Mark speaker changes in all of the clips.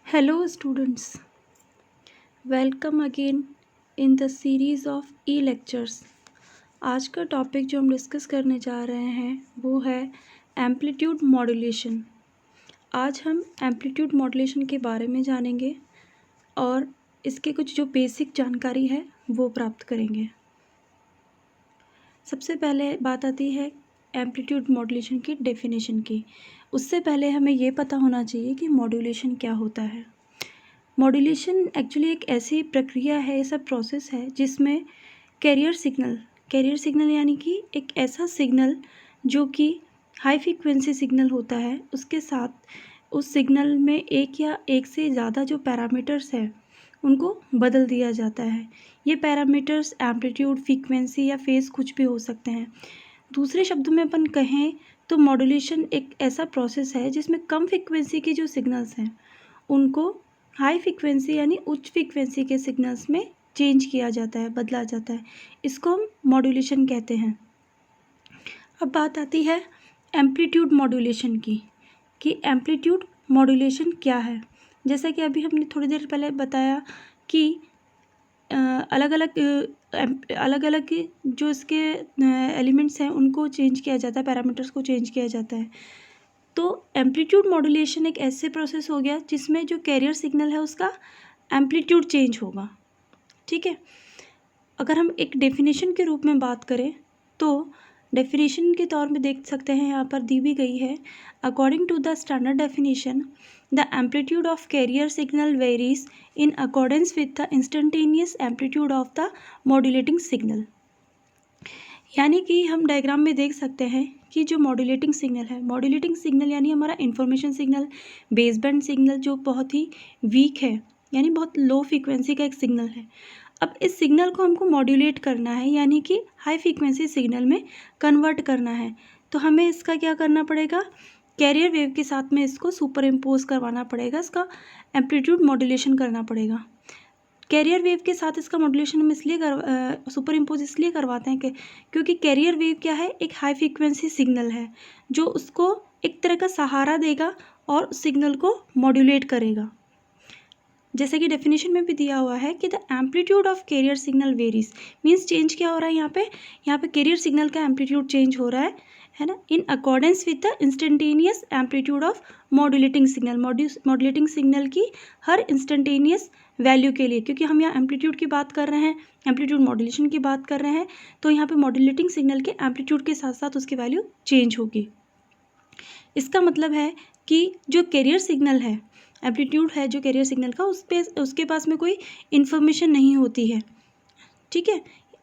Speaker 1: Hello, students. Welcome again in the series of e-lectures. आज का topic जो हम डिस्कस करने जा रहे हैं वो है एम्पलीट्यूड मॉड्यूलेशन। आज हम एम्पलीट्यूड मॉड्यूलेशन के बारे में जानेंगे और इसके कुछ जो बेसिक जानकारी है वो प्राप्त करेंगे। सबसे पहले बात आती है एम्पलीट्यूड मॉड्यूलेशन की डेफिनेशन की। उससे पहले हमें ये पता होना चाहिए कि मॉड्यूलेशन क्या होता है। मॉड्यूलेशन एक्चुअली एक ऐसी प्रक्रिया है, ऐसा प्रोसेस है जिसमें कैरियर सिग्नल यानी कि एक ऐसा सिग्नल जो कि हाई फ्रीक्वेंसी सिग्नल होता है, उसके साथ उस सिग्नल में एक या एक से ज़्यादा जो पैरामीटर्स है उनको बदल दिया जाता है। ये पैरामीटर्स एम्पलीट्यूड, फ्रीक्वेंसी या फेज़ कुछ भी हो सकते हैं। दूसरे शब्दों में अपन कहें तो मॉड्यूलेशन एक ऐसा प्रोसेस है जिसमें कम फ्रीक्वेंसी के जो सिग्नल्स हैं उनको हाई फ्रीक्वेंसी यानी उच्च फ्रीक्वेंसी के सिग्नल्स में चेंज किया जाता है, बदला जाता है। इसको हम मॉड्यूलेशन कहते हैं। अब बात आती है एम्पलीट्यूड मॉड्यूलेशन की कि एम्पलीट्यूड मॉड्यूलेशन क्या है। जैसा कि अभी हमने थोड़ी देर पहले बताया कि अलग अलग जो इसके एलिमेंट्स हैं उनको चेंज किया जाता है, पैरामीटर्स को चेंज किया जाता है। तो एम्पलीट्यूड मॉड्यूलेशन एक ऐसे प्रोसेस हो गया जिसमें जो कैरियर सिग्नल है उसका एम्पलीट्यूड चेंज होगा। ठीक है, अगर हम एक डेफिनेशन के रूप में बात करें तो डेफिनेशन के तौर में देख सकते हैं, यहाँ पर दी भी गई है। According to the standard definition, the amplitude of carrier signal varies in accordance with the instantaneous amplitude of the modulating signal. यानी कि हम डायग्राम में देख सकते हैं कि जो मॉड्यूलेटिंग सिग्नल यानी हमारा इंफॉर्मेशन सिग्नल, बेसबैंड सिग्नल जो बहुत ही वीक है यानी बहुत लो फ्रीक्वेंसी का एक सिग्नल है। अब इस सिग्नल को हमको मॉड्यूलेट करना है यानी कि हाई फ्रीक्वेंसी सिग्नल में कन्वर्ट करना है। तो हमें इसका क्या करना पड़ेगा, कैरियर वेव के साथ में इसको सुपर इम्पोज करवाना पड़ेगा, इसका एम्पलीट्यूड मॉड्यूलेशन करना पड़ेगा। कैरियर वेव के साथ इसका मॉड्यूलेशन हम इसलिए सुपर इम्पोज इसलिए करवाते हैं कि क्योंकि कैरियर वेव क्या है, एक हाई फ्रीक्वेंसी सिग्नल है जो उसको एक तरह का सहारा देगा और सिग्नल को मॉड्यूलेट करेगा। जैसे कि डेफिनेशन में भी दिया हुआ है कि the amplitude of carrier signal varies, means change क्या हो रहा है यहाँ पे कैरियर सिग्नल का एम्पलीट्यूड चेंज हो रहा है ना, इन accordance with the instantaneous amplitude of modulating signal. Modulating signal की हर इंस्टेंटेनियस वैल्यू के लिए, क्योंकि हम यहाँ एम्पलीट्यूड की बात कर रहे हैं, एम्पलीट्यूड मॉड्यूलेशन की बात कर रहे हैं, तो यहाँ पे मॉड्यूलेटिंग सिग्नल के एम्पलीट्यूड के साथ साथ उसकी वैल्यू चेंज होगी। इसका मतलब है कि जो कैरियर सिग्नल है, एम्पलीट्यूड है जो कैरियर सिग्नल का, उसके पास में कोई इन्फॉर्मेशन नहीं होती है। ठीक है,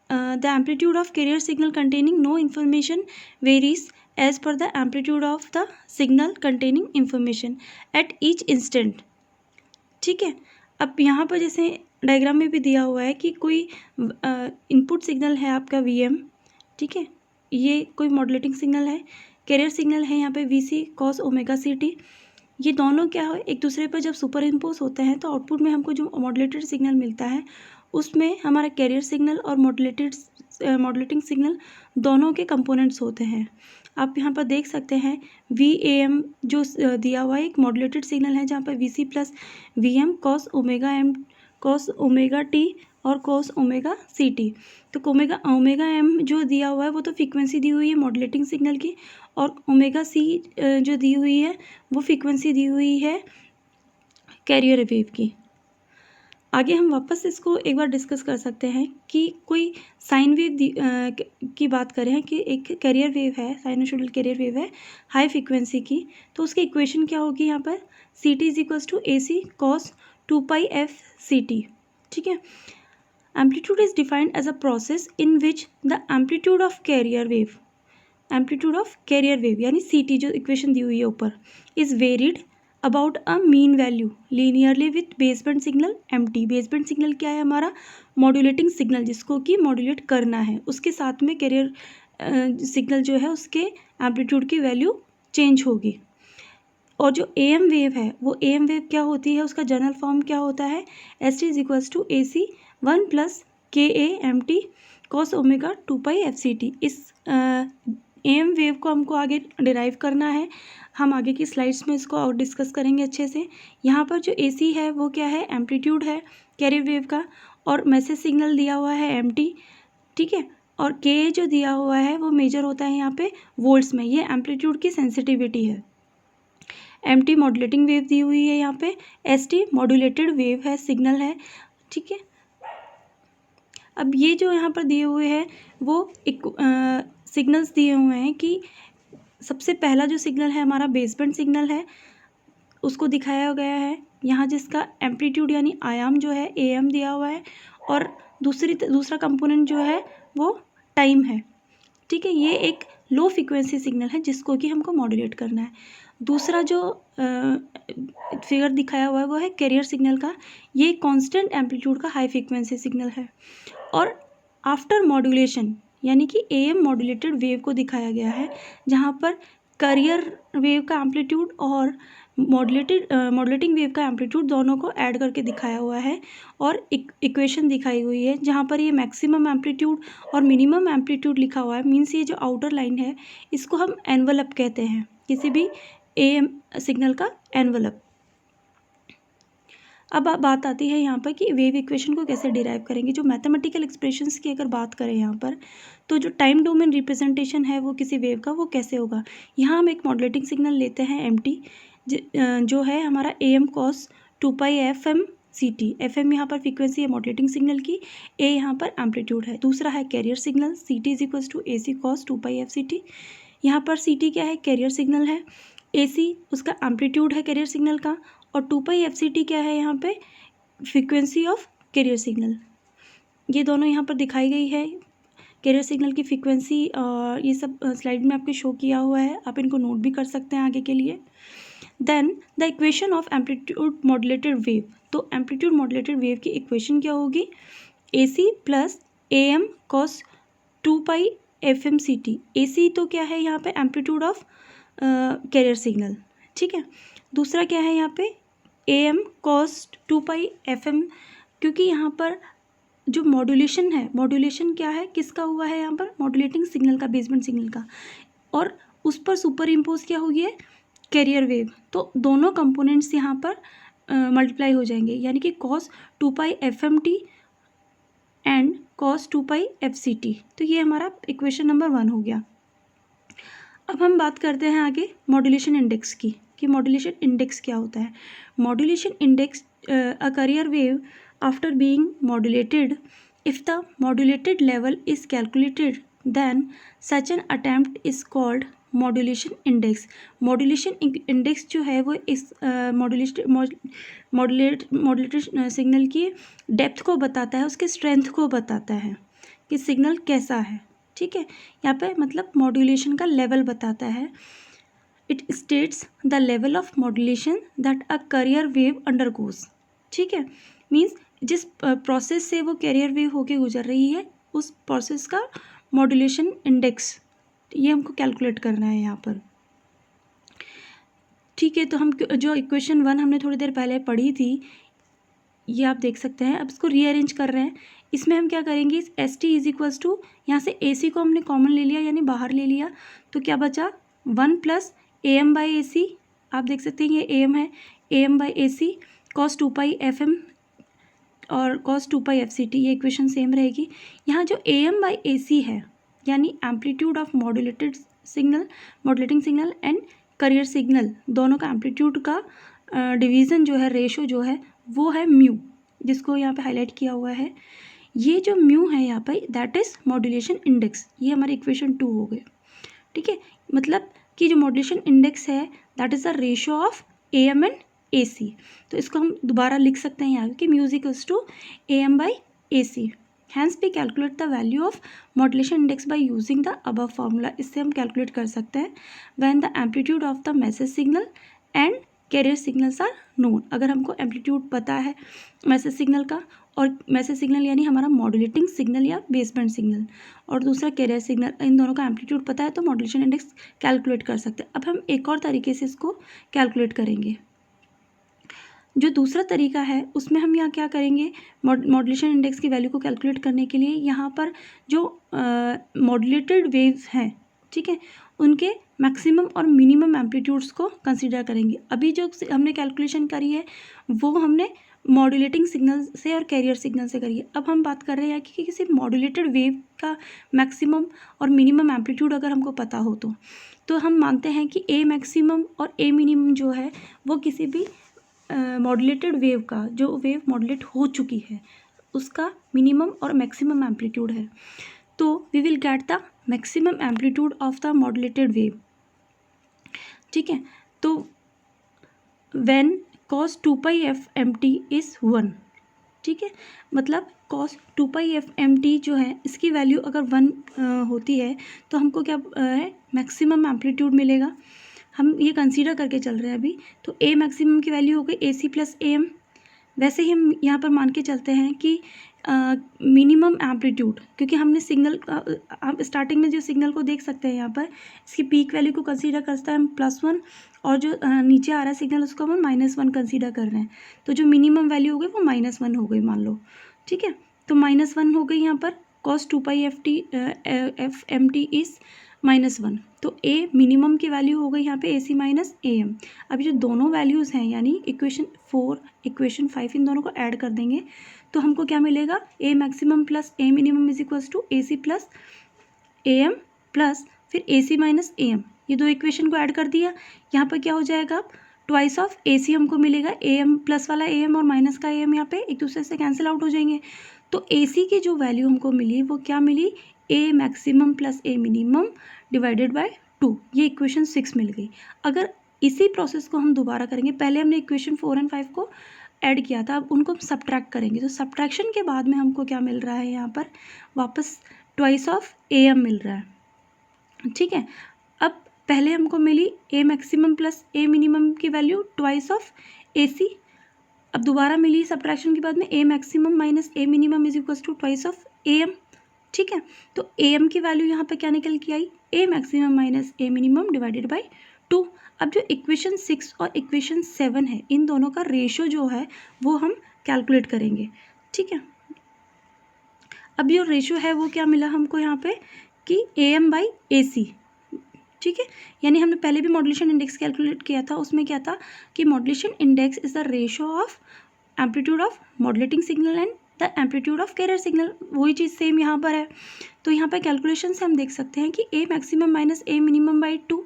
Speaker 1: the amplitude of carrier signal containing no information varies as per the amplitude of the signal containing information at each instant. ठीक है, अब यहाँ पर जैसे डायग्राम में भी दिया हुआ है कि कोई इनपुट सिग्नल है आपका वीएम, ठीक है, ये कोई मॉड्यूलेटिंग सिग्नल है, कैरियर सिग्नल है यहाँ पे VC cos omega C T. ये दोनों क्या है, एक दूसरे पर जब सुपर इम्पोज होते हैं तो आउटपुट में हमको जो मॉड्यूलेटेड सिग्नल मिलता है उसमें हमारा कैरियर सिग्नल और मॉड्यूलेटिंग सिग्नल दोनों के कंपोनेंट्स होते हैं। आप यहाँ पर देख सकते हैं VAM जो दिया हुआ है एक मॉड्यूलेटेड सिग्नल है जहाँ पर VC plus VM cos omega T और कॉस ओमेगा सी टी। तो ओमेगा एम जो दिया हुआ है वो तो फ्रीक्वेंसी दी हुई है मॉड्यूलेटिंग सिग्नल की, और ओमेगा सी जो दी हुई है वो फ्रीक्वेंसी दी हुई है कैरियर वेव की। आगे हम वापस इसको एक बार डिस्कस कर सकते हैं कि कोई साइन वेव की बात करें कि एक कैरियर वेव है, साइनोसॉइडल कैरियर वेव है हाई फ्रीक्वेंसी की, तो उसकी इक्वेशन क्या होगी यहाँ पर, C T is equals to A C cos 2πf C T. ठीक है, amplitude is defined as a process in which the amplitude of carrier wave यानी सी टी जो इक्वेशन दी हुई है ऊपर, is varied about a mean value linearly with baseband signal MT। Baseband signal क्या है, हमारा मॉड्यूलेटिंग सिग्नल जिसको कि मॉड्यूलेट करना है, उसके साथ में कैरियर सिग्नल जो है उसके एम्पलीट्यूड की वैल्यू चेंज होगी। और जो AM वेव है वो AM वेव क्या होती है, उसका जनरल फॉर्म क्या होता है, ST is equals to AC 1 + KA MT cos omega 2πfct। इस AM वेव को हमको आगे डिराइव करना है हम आगे की स्लाइड्स में इसको और डिस्कस करेंगे अच्छे से। यहाँ पर जो AC है वो क्या है, एम्पलीट्यूड है कैरियर वेव का, और मैसेज सिग्नल दिया हुआ है MT, ठीक है। और K जो दिया हुआ है वो मेजर होता है यहाँ पे वोल्ट्स में, ये एम्पलीट्यूड की सेंसिटिविटी है। MT मॉड्यूलेटिंग वेव दी हुई है यहाँ पे, ST मॉड्यूलेटेड वेव है, सिग्नल है, ठीक है। अब ये जो यहाँ पर दिए हुए हैं वो सिग्नल्स दिए हुए हैं कि सबसे पहला जो सिग्नल है हमारा बेसबैंड सिग्नल है, उसको दिखाया गया है यहाँ, जिसका एम्पलीट्यूड यानी आयाम जो है AM दिया हुआ है, और दूसरा कंपोनेंट जो है वो टाइम है, ठीक है। ये एक लो फ्रीक्वेंसी सिग्नल है जिसको कि हमको मॉड्यूलेट करना है। दूसरा जो फिगर दिखाया हुआ है वो है कैरियर सिग्नल का, ये कांस्टेंट एम्पलीट्यूड का हाई फ्रीक्वेंसी सिग्नल है। और आफ्टर मॉड्यूलेशन यानी कि AM मॉड्यूलेटेड वेव को दिखाया गया है, जहाँ पर कैरियर वेव का एम्पलीट्यूड और मॉड्यूलेटिंग वेव का एम्पलीट्यूड दोनों को ऐड करके दिखाया हुआ है, और इक्वेशन दिखाई हुई है जहाँ पर ये मैक्सिमम एम्पलीट्यूड और मिनिमम एम्पलीट्यूड लिखा हुआ है। मीन्स ये जो आउटर लाइन है इसको हम एनवलप कहते हैं, किसी भी AM सिग्नल का एनवलप। अब बात आती है यहाँ पर कि वेव इक्वेशन को कैसे डिराइव करेंगे। जो मैथमेटिकल एक्सप्रेशंस की अगर बात करें यहाँ पर, तो जो टाइम डोमेन रिप्रेजेंटेशन है वो किसी वेव का वो कैसे होगा। यहाँ हम एक मॉड्यूलेटिंग सिग्नल लेते हैं MT, जो है हमारा AM cos 2π FM CT। FM यहाँ पर फ्रीक्वेंसी है मॉड्यूलेटिंग सिग्नल की, A यहाँ पर एम्पलीट्यूड है। दूसरा है carrier signal, CT is equals to AC cos 2π FCT। यहाँ पर CT क्या है, कैरियर सिग्नल है, AC उसका एम्पलीट्यूड है कैरियर सिग्नल का, और 2π FCT क्या है यहाँ पे, फ्रीक्वेंसी ऑफ कैरियर सिग्नल। ये दोनों यहाँ पर दिखाई गई है कैरियर सिग्नल की फ्रीक्वेंसी, और ये सब स्लाइड में आपके शो किया हुआ है, आप इनको नोट भी कर सकते हैं आगे के लिए। Then the equation of amplitude modulated wave, तो एम्पलीट्यूड मॉड्यूलेटेड वेव की इक्वेशन क्या होगी, AC plus AM cos 2π FM CT। AC तो क्या है यहाँ पे, एम्पलीट्यूड ऑफ कैरियर सिग्नल, ठीक है। दूसरा क्या है यहाँ पे, AM cos 2π FM, क्योंकि यहाँ पर जो मॉड्यूलेशन है, मॉड्यूलेशन क्या है, किसका हुआ है यहाँ पर, मॉड्यूलेटिंग सिग्नल का, बेसबैंड सिग्नल का, और उस पर सुपर इम्पोज क्या होगी है, कैरियर वेव। तो दोनों कंपोनेंट्स यहाँ पर मल्टीप्लाई हो जाएंगे, यानी कि cos 2π FMT and cos 2π FCT। तो ये हमारा इक्वेशन नंबर 1 हो गया। अब हम बात करते हैं आगे मॉड्यूलेशन इंडेक्स की, कि मॉड्यूलेशन इंडेक्स क्या होता है। Modulation index a carrier wave after being modulated, if the modulated level is calculated then such an attempt is called modulation index. Modulation index जो है वो इस मॉड्यूलेटेड सिग्नल की डेप्थ को बताता है, उसके स्ट्रेंथ को बताता है कि सिग्नल कैसा है, ठीक है। यहाँ पे मतलब मॉड्यूलेशन का लेवल बताता है। It states the level of modulation that a carrier wave undergoes, ठीक है। मीन्स जिस प्रोसेस से वो कैरियर वेव होके गुजर रही है उस प्रोसेस का मॉड्यूलेशन इंडेक्स, ये हमको कैलकुलेट करना है यहाँ पर, ठीक है। तो हम जो इक्वेशन 1 हमने थोड़ी देर पहले पढ़ी थी, ये आप देख सकते हैं। अब इसको रीअरेंज कर रहे हैं। इसमें हम क्या करेंगे, ST इज इक्वल्स टू, यहाँ से AC को हमने कॉमन ले लिया यानी बाहर ले लिया, तो क्या बचा 1 प्लस AM बाई AC। आप देख सकते हैं ये AM है, AM by AC cos 2π FM और cos 2π FCT, ये इक्वेशन सेम रहेगी। यहाँ जो AM बाई AC है यानी amplitude of modulated signal, modulating signal and carrier signal, दोनों का एम्पलीट्यूड का डिवीज़न जो है, रेशो जो है वो है म्यू, जिसको यहाँ पे हाईलाइट किया हुआ है। ये जो म्यू है यहाँ पे दैट इज़ मॉड्यूलेशन इंडेक्स। ये हमारे इक्वेशन 2 हो गए, ठीक है। मतलब कि जो मॉड्यूलेशन इंडेक्स है that is the ratio of AM and AC। तो इसको हम दोबारा लिख सकते हैं यहाँ कि mu is equals to AM by AC। Hence we calculate the value of modulation index by using the above formula. इससे हम कैलकुलेट कर सकते हैं when the amplitude of the message signal and carrier signals are known. अगर हमको amplitude पता है message signal का, और मैसेज सिग्नल यानी हमारा मॉड्यूलेटिंग सिग्नल या बेसबैंड सिग्नल, और दूसरा कैरियर सिग्नल, इन दोनों का एम्पलीट्यूड पता है तो मॉड्यूलेशन इंडेक्स कैलकुलेट कर सकते हैं। अब हम एक और तरीके से इसको कैलकुलेट करेंगे। जो दूसरा तरीका है उसमें हम यहाँ क्या करेंगे, मॉड्यूलेशन इंडेक्स की वैल्यू को कैलकुलेट करने के लिए यहाँ पर जो मॉड्यूलेटेड वेव्स हैं, ठीक है, उनके मैक्सिमम और मिनिमम एम्पलीट्यूड्स को कंसीडर करेंगे। अभी जो हमने कैलकुलेशन करी है वो हमने मॉड्यूलेटिंग सिग्नल से और कैरियर सिग्नल से करी है। अब हम बात कर रहे हैं कि किसी मॉड्यूलेटेड वेव का मैक्सिमम और मिनिमम एम्पलीट्यूड अगर हमको पता हो तो हम मानते हैं कि ए मैक्सिमम और ए मिनिमम जो है वो किसी भी मॉड्यूलेटेड वेव का, जो वेव मॉड्यूलेट हो चुकी है, उसका मिनिमम और मैक्सिमम एम्पलीट्यूड है। तो we will get the maximum amplitude of the modulated wave. ठीक है, तो when cos 2 pi F M T is 1। ठीक है, मतलब cos 2 pi F M T जो है इसकी वैल्यू अगर 1 होती है तो हमको क्या है, मैक्सिमम एम्पलीट्यूड मिलेगा। हम ये कंसीडर करके चल रहे हैं अभी। तो ए मैक्सिमम की वैल्यू हो गई ए सी प्लस ए एम। वैसे ही हम यहाँ पर मान के चलते हैं कि मिनिमम एम्पलीट्यूड, क्योंकि हमने सिग्नल हम स्टार्टिंग में जो सिग्नल को देख सकते हैं यहाँ पर, इसकी पीक वैल्यू को कंसीडर करता है हम +1 और जो नीचे आ रहा है सिग्नल उसको हम -1 कंसीडर कर रहे हैं। तो जो मिनिमम वैल्यू हो गई वो -1 हो गई मान लो। ठीक है, तो -1 हो गई यहाँ पर। cos 2 pi F M T is -1। तो ए मिनिमम की वैल्यू हो गई यहाँ पे ए सी माइनस ए एम। अभी जो दोनों वैल्यूज़ हैं यानी इक्वेशन 4 इक्वेशन 5 इन दोनों को ऐड कर देंगे तो हमको क्या मिलेगा, A maximum plus A minimum is equals to A C plus A M plus फिर A C minus A M. ये दो इक्वेशन को ऐड कर दिया। यहाँ पर क्या हो जाएगा, ट्वाइस ऑफ ए सी हमको मिलेगा। ए एम प्लस वाला ए एम और माइनस का ए एम यहाँ पे एक दूसरे से कैंसिल आउट हो जाएंगे। तो ए सी की जो वैल्यू हमको मिली वो क्या मिली, A maximum plus A minimum divided by 2। ये इक्वेशन 6 मिल गई। अगर इसी प्रोसेस को हम दोबारा करेंगे, पहले हमने इक्वेशन 4 और 5 को ऐड किया था, अब उनको हम सब्ट्रैक्ट करेंगे। तो सब्ट्रैक्शन के बाद में हमको क्या मिल रहा है, यहाँ पर वापस ट्वाइस ऑफ ए एम मिल रहा है। ठीक है, अब पहले हमको मिली A maximum plus A minimum की value twice of A C. अब दोबारा मिली सब्ट्रैक्शन के बाद में A maximum minus A minimum is equals to twice of A M. ठीक है, तो ए एम की वैल्यू यहाँ पे क्या निकल के आई, A maximum minus A minimum divided by 2। अब जो इक्वेशन 6 और इक्वेशन 7 है इन दोनों का रेशो जो है वो हम कैलकुलेट करेंगे। ठीक है, अब जो रेशो है वो क्या मिला हमको यहाँ पे कि ए एम बाई ए सी। ठीक है, यानी हमने पहले भी मॉड्यूलेशन इंडेक्स कैलकुलेट किया था, उसमें क्या था कि modulation index is the ratio of amplitude of modulating signal and the amplitude of carrier signal. वही चीज़ सेम यहाँ पर है। तो यहाँ पर कैलकुलेशन से हम देख सकते हैं कि A maximum minus A minimum by 2,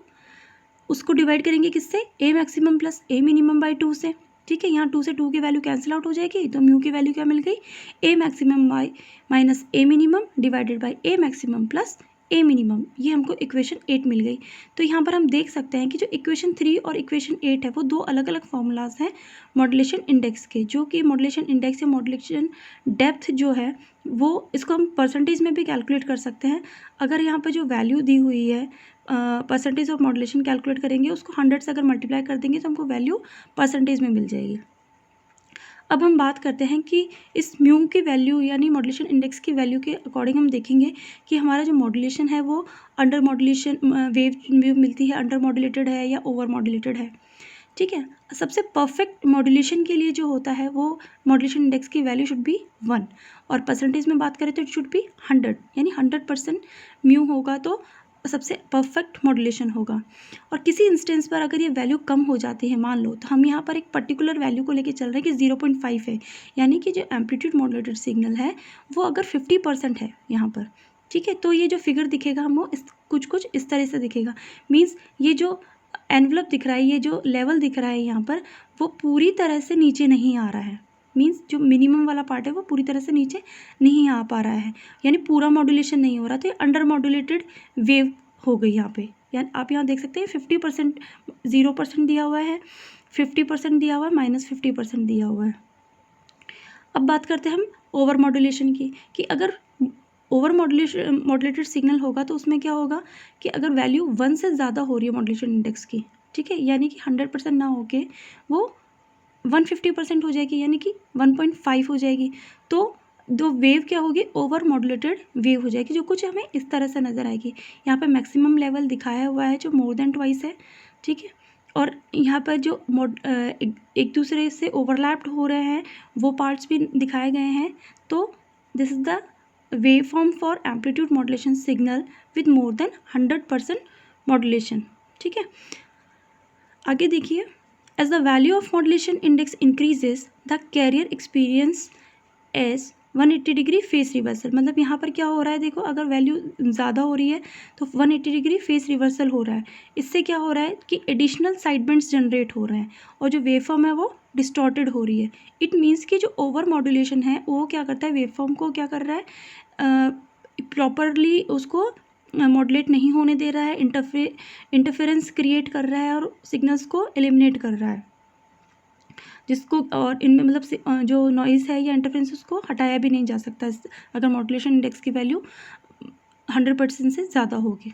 Speaker 1: उसको डिवाइड करेंगे किससे, A maximum plus A minimum by 2 से। ठीक है, यहाँ 2 से 2 की वैल्यू कैंसिल आउट हो जाएगी, तो म्यू की वैल्यू क्या मिल गई, A maximum by minus A minimum divided by A maximum plus A minimum. ये हमको इक्वेशन 8 मिल गई। तो यहाँ पर हम देख सकते हैं कि जो इक्वेशन 3 और इक्वेशन 8 है वो दो अलग अलग फॉर्मूलाज हैं मॉड्यूलेशन इंडेक्स के, जो कि मॉड्यूलेशन इंडेक्स या मॉड्यूलेशन डेप्थ जो है वो इसको हम परसेंटेज में भी कैलकुलेट कर सकते हैं। अगर यहाँ पर जो वैल्यू दी हुई है परसेंटेज ऑफ मॉड्यूलेशन कैलकुलेट करेंगे, उसको 100 से अगर मल्टीप्लाई कर देंगे तो हमको वैल्यू परसेंटेज में मिल जाएगी। अब हम बात करते हैं कि इस म्यू की वैल्यू यानी मॉड्यूलेशन इंडेक्स की वैल्यू के अकॉर्डिंग हम देखेंगे कि हमारा जो मॉड्यूलेशन है वो अंडर मॉड्यूलेशन वेव मिलती है, अंडर मॉड्यूलेटेड है या ओवर मॉड्यूलेटेड है। ठीक है, सबसे परफेक्ट मॉड्यूलेशन के लिए जो होता है वो मॉड्यूलेशन इंडेक्स की वैल्यू शुड बी 1 और परसेंटेज में बात करें तो इट शुड बी 100, यानी 100% म्यू होगा तो सबसे परफेक्ट मॉड्यूलेशन होगा। और किसी इंस्टेंस पर अगर ये वैल्यू कम हो जाती है मान लो, तो हम यहाँ पर एक पर्टिकुलर वैल्यू को लेके चल रहे हैं कि 0.5 है, यानी कि जो एम्पलीट्यूड मॉड्यूलेटेड सिग्नल है वो अगर 50% है यहाँ पर। ठीक है, तो ये जो फिगर दिखेगा हमको कुछ इस तरह से दिखेगा। मीन्स ये जो एनवलप दिख रहा है, ये जो लेवल दिख रहा है यहाँ पर, वो पूरी तरह से नीचे नहीं आ रहा है। मीन्स जो मिनिमम वाला पार्ट है वो पूरी तरह से नीचे नहीं आ पा रहा है, यानी पूरा मॉड्यूलेशन नहीं हो रहा। तो ये अंडर मॉड्यूलेटेड वेव हो गई यहाँ पे। यानी आप यहाँ देख सकते हैं 50% 0% दिया हुआ है, 50% दिया हुआ है, -50% दिया हुआ है। अब बात करते हैं हम ओवर मॉड्यूलेशन की, कि अगर ओवर मॉड्यूलेटेड सिग्नल होगा तो उसमें क्या होगा कि अगर वैल्यू 1 से ज़्यादा हो रही है मॉड्यूलेशन इंडेक्स की, ठीक है, यानी कि 100% ना होके वो 150% हो जाएगी, यानी कि 1.5 हो जाएगी, तो दो वेव क्या होगी, ओवर मॉड्यूलेटेड वेव हो जाएगी, जो कुछ हमें इस तरह से नज़र आएगी। यहाँ पे मैक्सिमम लेवल दिखाया हुआ है जो मोर देन ट्वाइस है। ठीक है, और यहाँ पर जो एक दूसरे से ओवरलैप्ड हो रहे हैं वो पार्ट्स भी दिखाए गए हैं। तो this is the wave form for amplitude modulation signal with more than 100% modulation. ठीक है, आगे देखिए, as the value of modulation index increases the carrier experiences as 180 degree phase reversal. मतलब यहाँ पर क्या हो रहा है, देखो अगर वैल्यू ज़्यादा हो रही है तो 180 डिग्री फेस रिवर्सल हो रहा है। इससे क्या हो रहा है कि एडिशनल साइड बेंड्स जनरेट हो रहे हैं और जो वेवफॉर्म है वो डिस्टॉर्टेड हो रही है। इट मीन्स कि जो ओवर मॉड्यूलेशन है वो क्या करता है, वेवफॉर्म को क्या कर रहा है, प्रॉपरली उसको मॉड्यूलेट नहीं होने दे रहा है, इंटरफेरेंस क्रिएट कर रहा है और सिग्नल्स को एलिमिनेट कर रहा है, जिसको और इनमें मतलब जो नॉइज़ है या इंटरफेरेंस उसको हटाया भी नहीं जा सकता अगर मॉड्यूलेशन इंडेक्स की वैल्यू 100% से ज़्यादा होगी।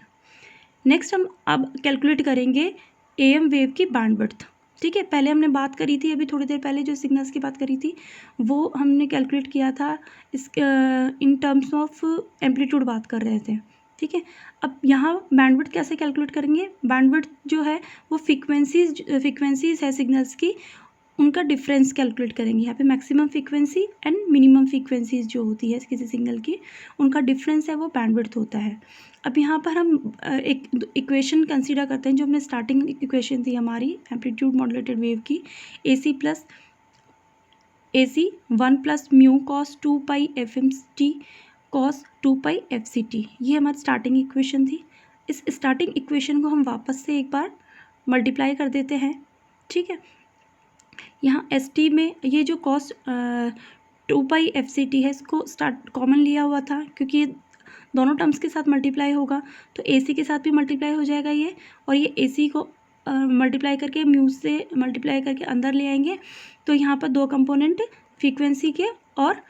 Speaker 1: नेक्स्ट हम अब कैलकुलेट करेंगे AM वेव की बैंडविड्थ। ठीक है, पहले हमने बात करी थी, अभी थोड़ी देर पहले जो सिग्नल्स की बात करी थी वो हमने कैलकुलेट किया था इस इन टर्म्स ऑफ एम्पलीट्यूड बात कर रहे थे। ठीक है, अब यहाँ बैंडविड्थ कैसे कैलकुलेट करेंगे, बैंडविड्थ जो है वो फ्रीक्वेंसीज है सिग्नल्स की, उनका डिफरेंस कैलकुलेट करेंगे। यहाँ पे maximum frequency and minimum frequencies जो होती है किसी सिग्नल की, उनका डिफरेंस है वो बैंडविड्थ होता है। अब यहाँ पर हम एक इक्वेशन कंसीडर करते हैं जो हमने स्टार्टिंग इक्वेशन थी हमारी एम्पलीट्यूड मॉड्यूलेटेड वेव की, AC 1 प्लस म्यू कॉस 2 पाई FMT कॉस 2 पाई FCT, ये हमारी स्टार्टिंग इक्वेशन थी। इस स्टार्टिंग इक्वेशन को हम वापस से एक बार मल्टीप्लाई कर देते हैं। ठीक है, यहाँ ST में ये जो कॉस 2 पाई FCT है इसको स्टार्ट कॉमन लिया हुआ था क्योंकि ये दोनों टर्म्स के साथ मल्टीप्लाई होगा तो AC के साथ भी मल्टीप्लाई हो जाएगा ये, और ये AC को मल्टीप्लाई करके म्यू से मल्टीप्लाई करके अंदर ले आएंगे तो यहाँ पर दो कंपोनेंट फ्रीक्वेंसी के और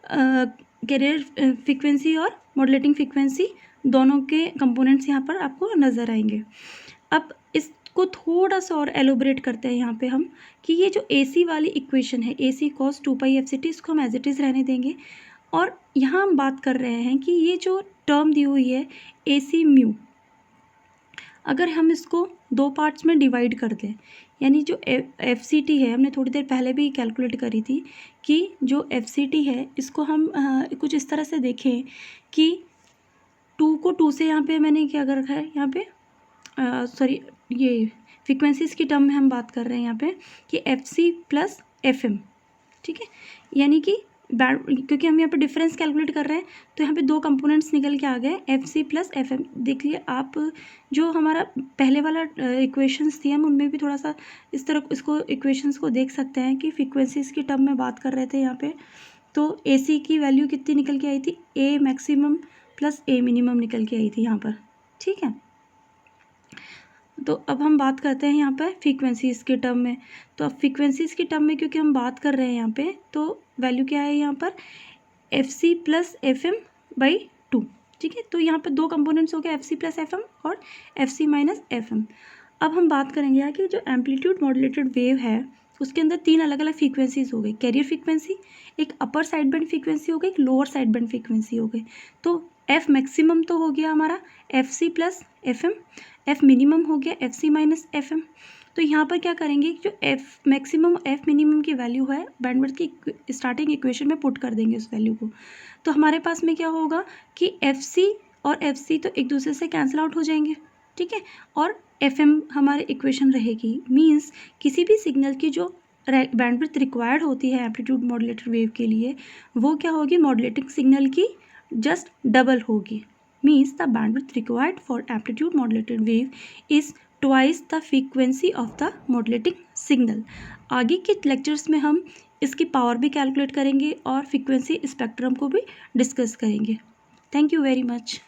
Speaker 1: कैरियर फ्रीक्वेंसी और मॉड्यूलेटिंग फ्रीक्वेंसी दोनों के कंपोनेंट्स यहाँ पर आपको नज़र आएंगे। अब इसको थोड़ा सा और एलोबरेट करते हैं यहाँ पे हम कि ये जो AC वाली इक्वेशन है AC cos 2 पाई FCT, इसको हम एज इट इज़ रहने देंगे और यहाँ हम बात कर रहे हैं कि ये जो टर्म दी हुई है AC म्यू, अगर हम इसको दो पार्ट्स में डिवाइड कर दें, यानी जो FCT है हमने थोड़ी देर पहले भी कैलकुलेट करी थी कि जो FCT है इसको हम कुछ इस तरह से देखें कि 2 को 2 से यहाँ पे मैंने क्या कर रखा है, यहाँ पे सॉरी ये फ्रीक्वेंसीज़ की टर्म में हम बात कर रहे हैं यहाँ पे कि FC प्लस FM। ठीक है, यानी कि क्योंकि हम यहाँ पे डिफरेंस कैलकुलेट कर रहे हैं तो यहाँ पे दो कंपोनेंट्स निकल के आ गए FC प्लस FM। देखिए आप जो हमारा पहले वाला इक्वेशंस थी हम उनमें भी थोड़ा सा इस तरह इसको इक्वेशंस को देख सकते हैं कि फ्रीक्वेंसीज़ की टर्म में बात कर रहे थे यहाँ पे, तो AC की वैल्यू कितनी निकल के आई थी, A maximum plus A minimum निकल के आई थी यहाँ पर। ठीक है, तो अब हम बात करते हैं यहाँ पर फ्रीक्वेंसीज़ के टर्म में। तो अब फ्रीक्वेंसीज़ की टर्म में क्योंकि हम बात कर रहे हैं यहाँ पे, तो वैल्यू क्या है यहाँ पर FC प्लस FM बाई 2। ठीक है, तो यहाँ पर दो कंपोनेंट्स हो गए FC प्लस FM और FC माइनस FM। अब हम बात करेंगे यहाँ की जो एम्पलीट्यूड मॉड्यूलेटेड वेव है उसके अंदर तीन अलग अलग फ्रीक्वेंसीज हो गई, कैरियर फ्रीक्वेंसी, एक अपर साइड बैंड फ्रीक्वेंसी हो गई, एक लोअर साइड बैंड फ्रीक्वेंसी हो गई। तो F मैक्सिमम तो हो गया हमारा FC plus FM, F minimum हो गया FC माइनस FM। तो यहाँ पर क्या करेंगे, जो F मैक्सिमम F मिनिमम की वैल्यू है बैंडविड्थ की स्टार्टिंग इक्वेशन में पुट कर देंगे उस वैल्यू को। तो हमारे पास में क्या होगा कि FC और FC तो एक दूसरे से कैंसिल आउट हो जाएंगे। ठीक है, और FM हमारे इक्वेशन रहेगी। मीन्स किसी भी सिग्नल की जो बैंडविड्थ रिक्वायर्ड होती है एम्पलीट्यूड मॉड्यूलेटेड वेव के लिए वो क्या होगी, मॉड्यूलेटिंग सिग्नल की जस्ट डबल होगी। Means the bandwidth required for amplitude modulated wave is twice the frequency of the modulating signal. आगे के लेक्चर्स में हम इसकी पावर भी कैलकुलेट करेंगे और फ्रीक्वेंसी स्पेक्ट्रम को भी डिस्कस करेंगे। Thank you very much.